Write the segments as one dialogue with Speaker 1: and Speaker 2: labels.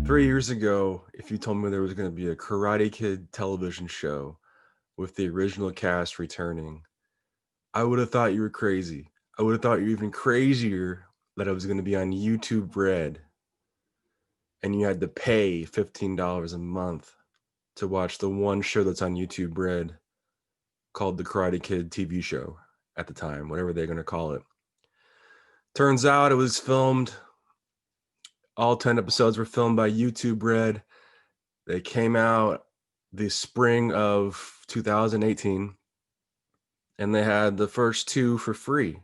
Speaker 1: 3 years ago, if you told me there was going to be a Karate Kid television show with the original cast returning, I would have thought you were crazy. I would have thought you were even crazier that it was going to be on YouTube Red and you had to pay $15 a month to watch the one show that's on YouTube Red called the Karate Kid TV show at the time, whatever they're going to call it. Turns out it was filmed, all 10 episodes were filmed by YouTube Red. They came out the spring of 2018, and they had the first two for free.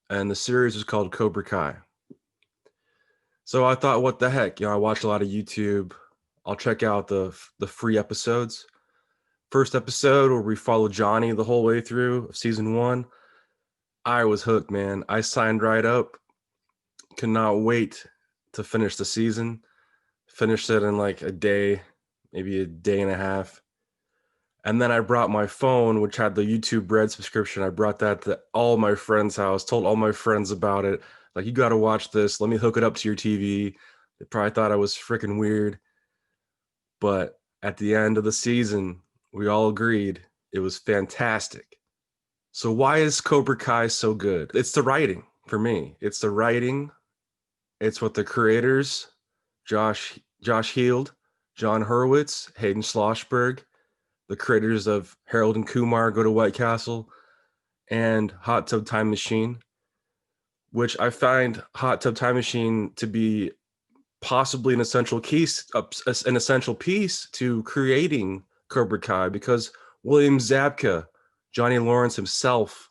Speaker 1: And the series was called Cobra Kai. So I thought, what the heck? I watch a lot of YouTube. I'll check out the free episodes. First episode where we follow Johnny the whole way through of season 1. I was hooked, man. I signed right up. Cannot wait to finish the season. Finished it in like a day, maybe a day and a half. And then I brought my phone, which had the YouTube Red subscription. I brought that to all my friends' house, told all my friends about it. Like, you got to watch this. Let me hook it up to your TV. They probably thought I was freaking weird. But at the end of the season, we all agreed it was fantastic. So why is Cobra Kai so good? It's the writing for me. It's the writing. It's what the creators, Josh Heald, John Hurwitz, Hayden Schlossberg, the creators of Harold and Kumar Go to White Castle, and Hot Tub Time Machine, which I find Hot Tub Time Machine to be possibly an essential piece to creating Cobra Kai, because William Zabka, Johnny Lawrence himself,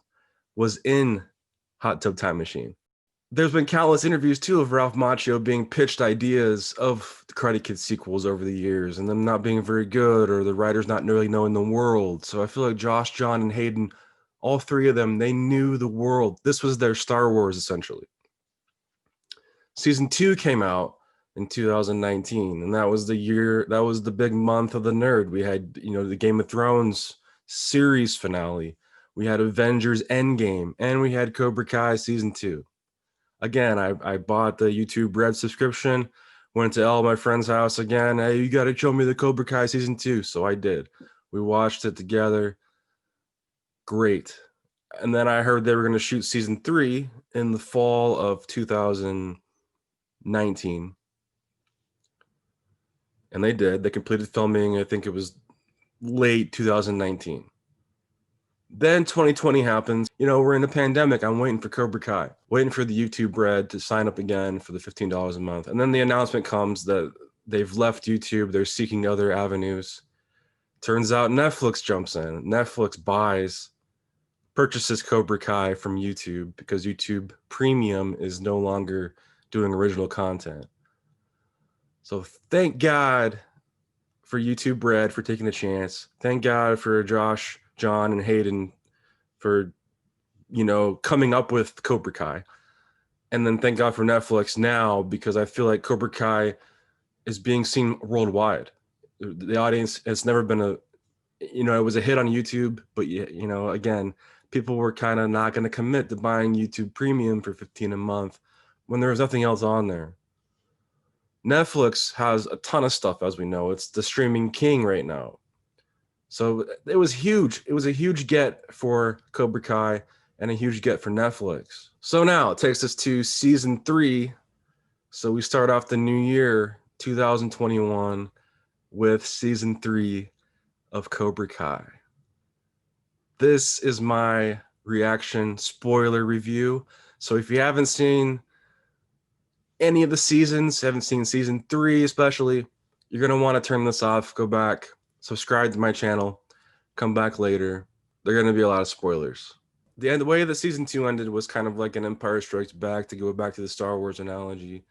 Speaker 1: was in Hot Tub Time Machine. There's been countless interviews too of Ralph Macchio being pitched ideas of the Karate Kid sequels over the years and them not being very good, or the writers not really knowing the world. So I feel like Josh, John, and Hayden, all three of them, they knew the world. This was their Star Wars, essentially. Season 2 came out in 2019, and that was the big month of the nerd. We had, the Game of Thrones series finale. We had Avengers Endgame, and we had Cobra Kai season 2. Again, I bought the YouTube Red subscription, went to all my friends' house again. Hey, you got to show me the Cobra Kai season 2. So I did. We watched it together. Great. And then I heard they were going to shoot season 3 in the fall of 2019. And they did. They completed filming. I think it was late 2019. Then 2020 happens. We're in a pandemic. I'm waiting for Cobra Kai, waiting for the YouTube Red to sign up again for the $15 a month. And then the announcement comes that they've left YouTube. They're seeking other avenues. Turns out Netflix jumps in. Netflix purchases Cobra Kai from YouTube because YouTube Premium is no longer doing original content. So thank God for YouTube Red for taking a chance. Thank God for Josh, John, and Hayden for, coming up with Cobra Kai. And then thank God for Netflix now, because I feel like Cobra Kai is being seen worldwide. The audience has never been it was a hit on YouTube, but, again, people were kind of not going to commit to buying YouTube Premium for $15 a month when there was nothing else on there. Netflix has a ton of stuff, as we know. It's the streaming king right now. So it was huge. It was a huge get for Cobra Kai and a huge get for Netflix. So now it takes us to season 3. So we start off the new year, 2021, with season 3 of Cobra Kai. This is my reaction spoiler review. So if you haven't seen any of the seasons, haven't seen season 3 especially, you're going to want to turn this off, go back, subscribe to my channel, come back later. There are going to be a lot of spoilers. The way that season 2 ended was kind of like an Empire Strikes Back, to go back to the Star Wars analogy.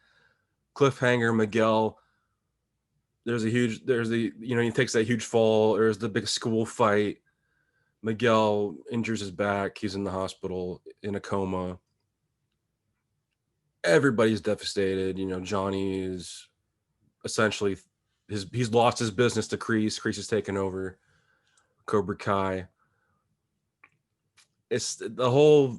Speaker 1: Cliffhanger, Miguel, he takes that huge fall. There's the big school fight. Miguel injures his back. He's in the hospital in a coma. Everybody's devastated. Johnny is essentially he's lost his business to Kreese. Kreese has taken over Cobra Kai. It's the whole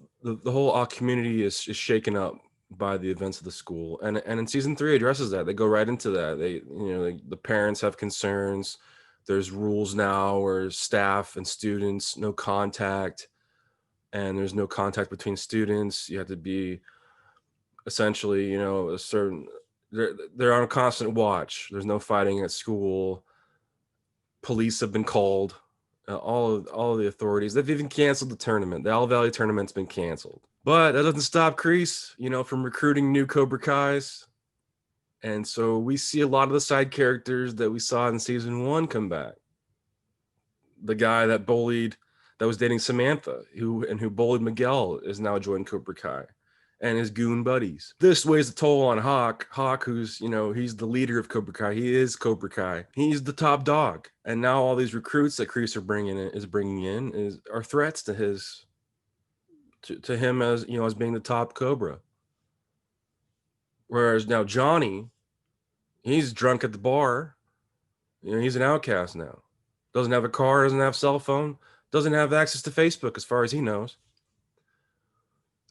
Speaker 1: community is shaken up by the events of the school. And in season 3 addresses that. They go right into that. The parents have concerns. There's rules now where staff and students, no contact, and there's no contact between students. You have to be essentially, a certain, they're on a constant watch. There's no fighting at school. Police have been called. All of the authorities. They've even canceled the tournament. The Owl Valley tournament's been canceled. But that doesn't stop Kreese, from recruiting new Cobra Kais. And so we see a lot of the side characters that we saw in season 1 come back. The guy that was dating Samantha, who bullied Miguel, is now joined Cobra Kai, and his goon buddies. This weighs a toll on Hawk. Hawk, who's, he's the leader of Cobra Kai. He is Cobra Kai. He's the top dog. And now all these recruits that Kreese is bringing in are threats to him as, as being the top Cobra. Whereas now Johnny, he's drunk at the bar. He's an outcast now. Doesn't have a car, doesn't have a cell phone, doesn't have access to Facebook as far as he knows.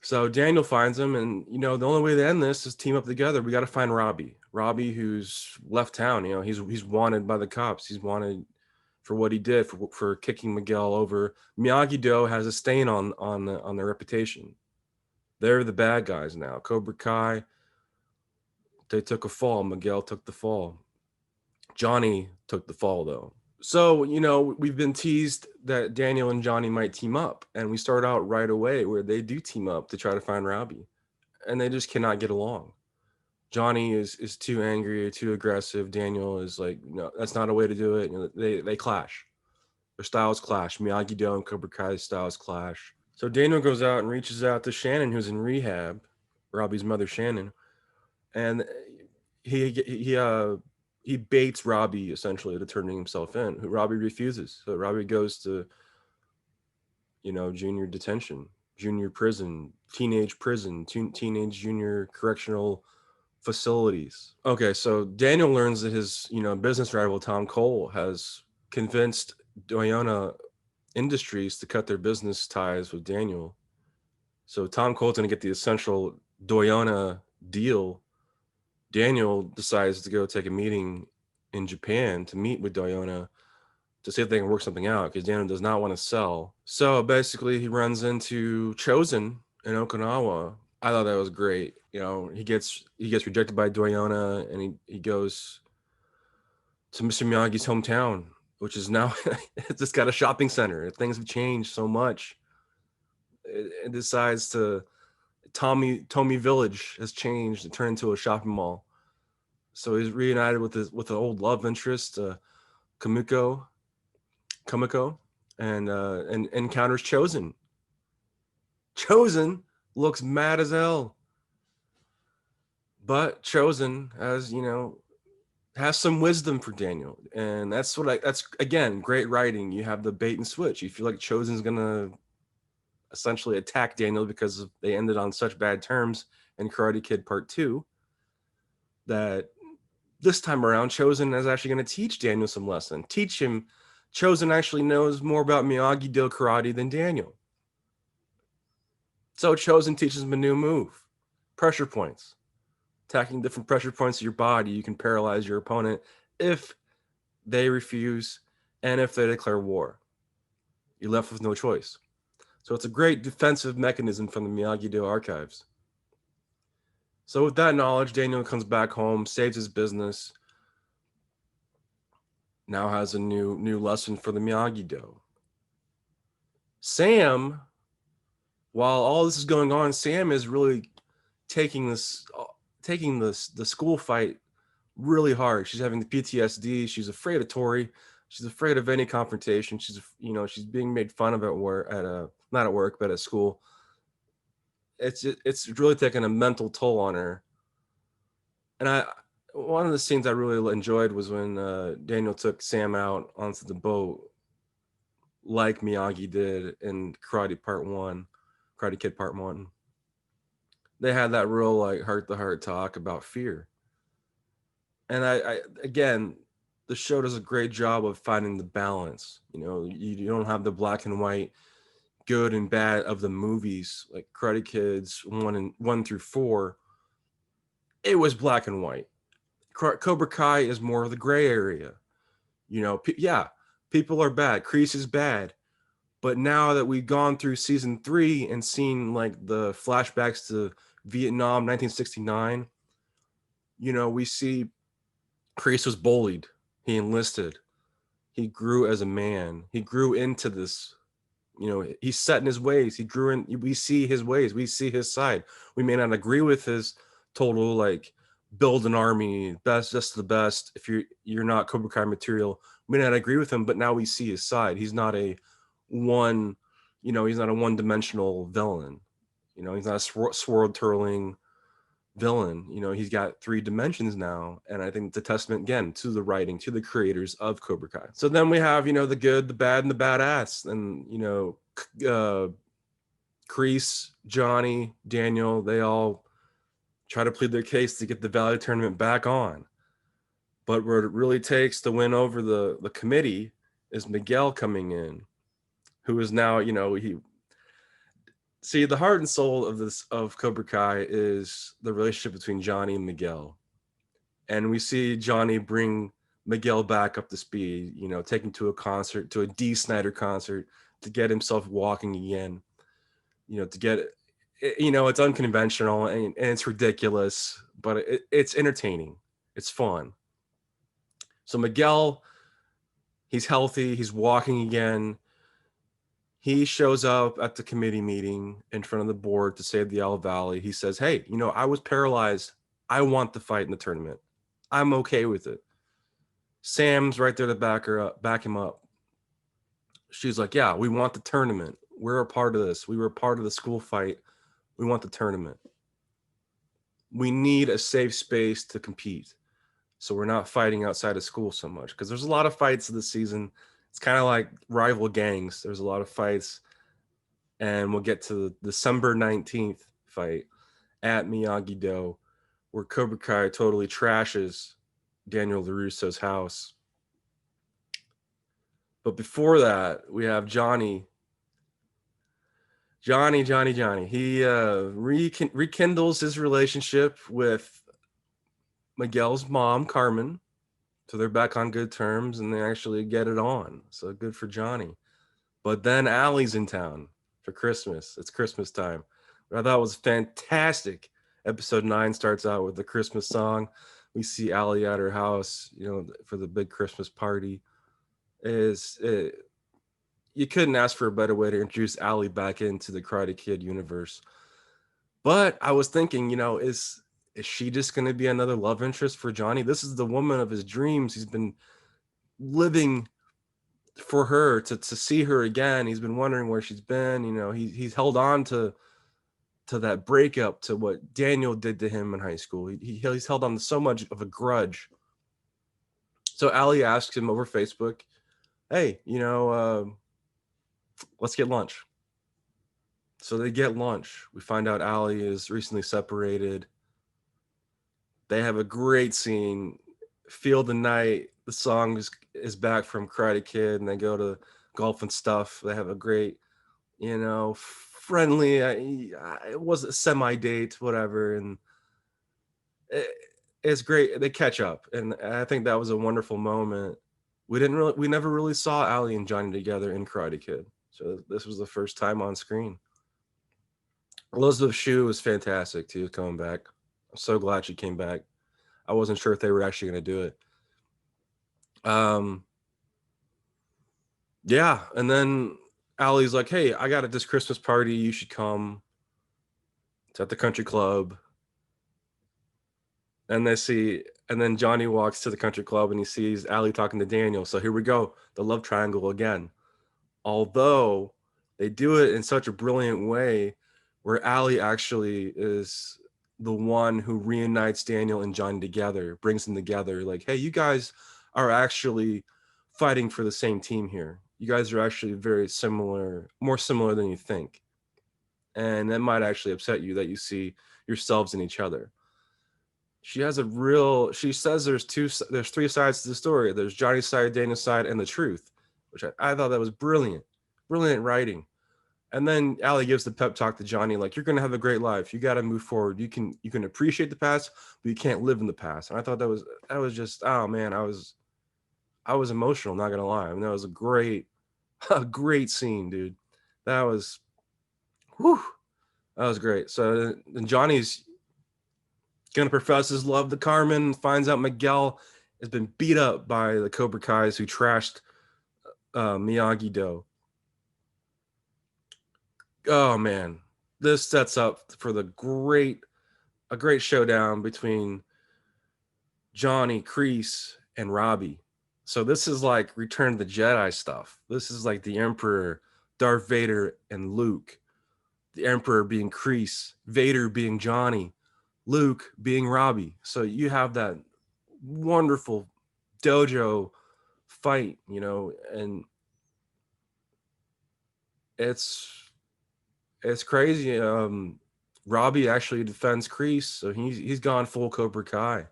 Speaker 1: So Daniel finds him, and, the only way to end this is team up together. We got to find Robby. Robby, who's left town. He's wanted by the cops. He's wanted for what he did, for kicking Miguel over. Miyagi-Do has a stain on their reputation. They're the bad guys now. Cobra Kai, they took a fall. Miguel took the fall. Johnny took the fall, though. So, we've been teased that Daniel and Johnny might team up, and we start out right away where they do team up to try to find Robby, and they just cannot get along. Johnny is too angry, too aggressive. Daniel is like, no, that's not a way to do it. They clash. Their styles clash. Miyagi-Do and Cobra Kai's styles clash. So Daniel goes out and reaches out to Shannon, who's in rehab, Robby's mother, Shannon, and he baits Robby essentially into turning himself in. Robby refuses. So Robby goes to, junior detention, junior prison, teenage junior correctional facilities. Okay, so Daniel learns that his, business rival Tom Cole has convinced Doyona Industries to cut their business ties with Daniel. So Tom Cole's going to get the essential Doyona deal. Daniel decides to go take a meeting in Japan to meet with Doyona to see if they can work something out, because Daniel does not want to sell. So basically he runs into Chosen in Okinawa. I thought that was great. He gets rejected by Doyona, and he goes to Mr. Miyagi's hometown, which is now it's just got a shopping center. Things have changed so much. It decides to Tomy Village has changed and turned into a shopping mall. So he's reunited with an old love interest, Kamiko, and encounters Chosen. Chosen looks mad as hell, but Chosen has some wisdom for Daniel, and that's again great writing. You have the bait and switch. You feel like Chosen's gonna essentially attack Daniel because they ended on such bad terms in Karate Kid Part 2 that this time around Chosen is actually going to teach Daniel some lesson. Teach him. Chosen actually knows more about Miyagi-Do karate than Daniel. So Chosen teaches him a new move. Pressure points. Attacking different pressure points of your body, you can paralyze your opponent if they refuse and if they declare war. You're left with no choice. So it's a great defensive mechanism from the Miyagi-Do archives. So with that knowledge, Daniel comes back home, saves his business, now has a new lesson for the Miyagi-Do. Sam, while all this is going on, Sam is really taking the school fight really hard. She's having the PTSD. She's afraid of Tori. She's afraid of any confrontation. She's being made fun of at work, not at work, but at school. It's really taking a mental toll on her. And one of the scenes I really enjoyed was when Daniel took Sam out onto the boat, like Miyagi did in Karate Kid Part 1. They had that real like heart-to-heart talk about fear. And I again, the show does a great job of finding the balance. You don't have the black and white, good and bad of the movies like Karate Kids 1 through 4. it was black and white. Cobra Kai is more of the gray area. You know, yeah, people are bad. Kreese is bad. But now that we've gone through season 3 and seen like the flashbacks to Vietnam, 1969, you know, we see Kreese was bullied. He enlisted. He grew as a man. He grew into this. You know, he's set in his ways. He grew in. We see his ways. We see his side. We may not agree with his total like build an army, best, just the best. If you're not Cobra Kai material, we may not agree with him. But now we see his side. He's not a one. You know, he's not a one-dimensional villain. You know, he's not a sword twirling villain. You know, he's got 3 dimensions now, and I think it's a testament again to the writing, to the creators of Cobra Kai. So then we have, you know, the good, the bad, and the badass, and you know, Kreese, Johnny, Daniel, they all try to plead their case to get the Valley tournament back on. But what it really takes to win over the committee is Miguel coming in, who is now, you know, see, the heart and soul of Cobra Kai is the relationship between Johnny and Miguel. And we see Johnny bring Miguel back up to speed, you know, take him to a concert, to a Dee Snider concert, to get himself walking again, you know, to get it, you know, it's unconventional and it's ridiculous, but it's entertaining. It's fun. So Miguel, he's healthy, he's walking again. He shows up at the committee meeting in front of the board to save the L Valley. He says, hey, you know, I was paralyzed. I want the fight in the tournament. I'm okay with it. Sam's right there to back him up. She's like, yeah, we want the tournament. We're a part of this. We were a part of the school fight. We want the tournament. We need a safe space to compete. So we're not fighting outside of school so much. Because there's a lot of fights this season. It's kind of like rival gangs. There's a lot of fights. And we'll get to the December 19th fight at Miyagi-Do, where Cobra Kai totally trashes Daniel LaRusso's house. But before that, we have Johnny. He rekindles his relationship with Miguel's mom, Carmen. So they're back on good terms and they actually get it on. So good for Johnny. But then Allie's in town for Christmas. It's Christmas time. What I thought was fantastic. Episode 9 starts out with the Christmas song. We see Allie at her house, you know, for the big Christmas party. You couldn't ask for a better way to introduce Allie back into the Karate Kid universe. But I was thinking, you know, is she just going to be another love interest for Johnny? This is the woman of his dreams. He's been living for her to see her again. He's been wondering where she's been. You know, he's held on to that breakup, to what Daniel did to him in high school. He's held on to so much of a grudge. So Allie asks him over Facebook, hey, you know, let's get lunch. So they get lunch. We find out Allie is recently separated. They have a great scene. Feel the Night. The song is back from Karate Kid, and they go to golf and stuff. They have a great, you know, friendly. It was a semi-date, whatever, and it's great. They catch up, and I think that was a wonderful moment. We never really saw Allie and Johnny together in Karate Kid, so this was the first time on screen. Elizabeth Shue was fantastic too, coming back. I'm so glad she came back. I wasn't sure if they were actually going to do it. Yeah, and then Allie's like, hey, I got this Christmas party. You should come. It's at the country club. And then Johnny walks to the country club and he sees Allie talking to Daniel. So here we go, the love triangle again. Although they do it in such a brilliant way where Allie actually is the one who reunites Daniel and Johnny together, brings them together. Like, hey, you guys are actually fighting for the same team here. You guys are actually very similar, more similar than you think. And that might actually upset you that you see yourselves in each other. She says there's 3 sides to the story. There's Johnny's side, Daniel's side, and the truth, which I thought that was brilliant writing. And then Allie gives the pep talk to Johnny, like, you're gonna have a great life. You gotta move forward. You can appreciate the past, but you can't live in the past. And I thought that was just, oh man, I was emotional, not gonna lie. I mean, that was a great scene, dude. That was whew, that was great. So then Johnny's gonna profess his love to Carmen, finds out Miguel has been beat up by the Cobra Kais who trashed Miyagi-Do. Oh man, this sets up for a great showdown between Johnny, Kreese, and Robby. So this is like Return of the Jedi stuff. This is like the Emperor, Darth Vader, and Luke. The Emperor being Kreese, Vader being Johnny, Luke being Robby. So you have that wonderful dojo fight, and it's crazy. Robby actually defends Kreese, so he's gone full Cobra Kai.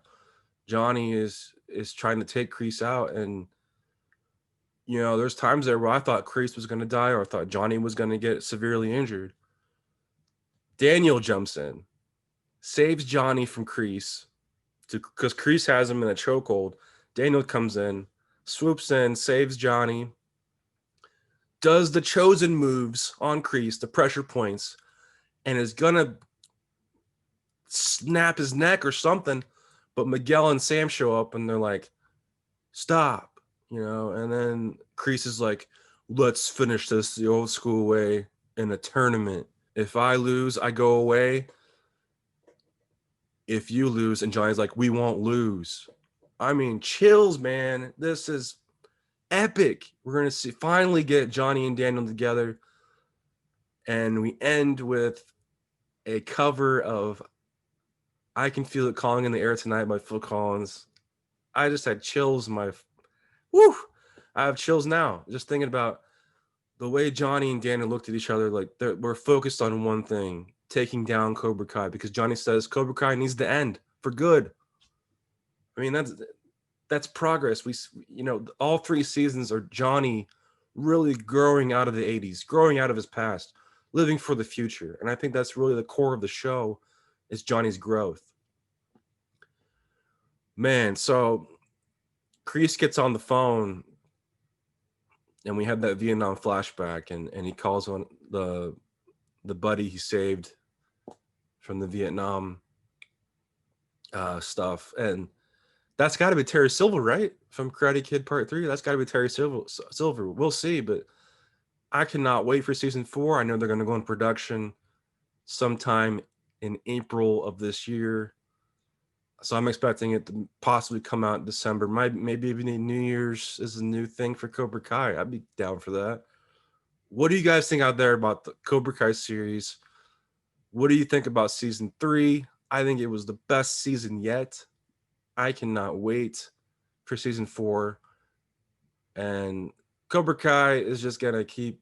Speaker 1: Johnny is trying to take Kreese out, and there's times there where I thought Kreese was going to die, or I thought Johnny was going to get severely injured. Daniel jumps in, saves Johnny from Kreese, because Kreese has him in a chokehold. Daniel comes in, swoops in, saves Johnny, does the chosen moves on Kreese, the pressure points, and is gonna snap his neck or something. But Miguel and Sam show up and they're like, stop, and then Kreese is like, let's finish this the old school way in a tournament. If I lose, I go away. If you lose, and Johnny's like, we won't lose. I mean, chills, man. This is epic. We're going to finally get Johnny and Daniel together. And we end with a cover of I Can Feel It Calling in the Air Tonight by Phil Collins. I just had chills. I have chills now. Just thinking about the way Johnny and Daniel looked at each other, like we're focused on one thing, taking down Cobra Kai, because Johnny says Cobra Kai needs to end for good. I mean, that's progress. All 3 seasons are Johnny really growing out of the 80s, growing out of his past, living for the future. And I think that's really the core of the show, is Johnny's growth. Man, so Kreese gets on the phone, and we have that Vietnam flashback, and he calls on the buddy he saved from the Vietnam stuff. And that's got to be Terry Silver, right? From Karate Kid Part 3. That's got to be Terry Silver. We'll see, but I cannot wait for season 4. I know they're going to go in production sometime in April of this year. So I'm expecting it to possibly come out in December. Maybe even New Year's is a new thing for Cobra Kai. I'd be down for that. What do you guys think out there about the Cobra Kai series? What do you think about season 3? I think it was the best season yet. I cannot wait for season 4. And Cobra Kai is just going to keep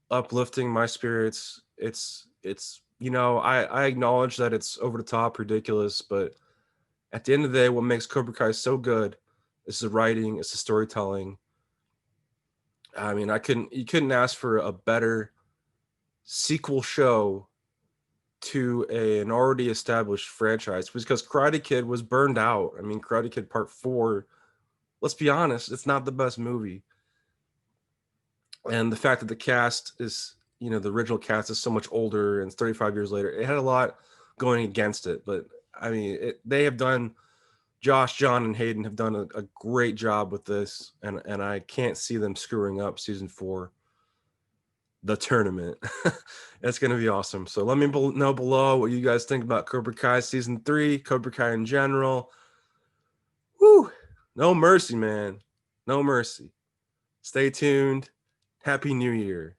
Speaker 1: uplifting my spirits. It's I acknowledge that it's over the top, ridiculous, but at the end of the day, what makes Cobra Kai so good is the writing, it's the storytelling. I mean, you couldn't ask for a better sequel show to an already established franchise, because Karate Kid was burned out. I mean, Karate Kid Part 4, let's be honest, it's not the best movie. And the fact that the cast is, the original cast is so much older and 35 years later, it had a lot going against it. But I mean, they have done, Josh, John, and Hayden have done a great job with this, and I can't see them screwing up season 4, the tournament. It's going to be awesome. So let me know below what you guys think about Cobra Kai season 3, Cobra Kai in general. Woo! No mercy, man. No mercy. Stay tuned. Happy New Year.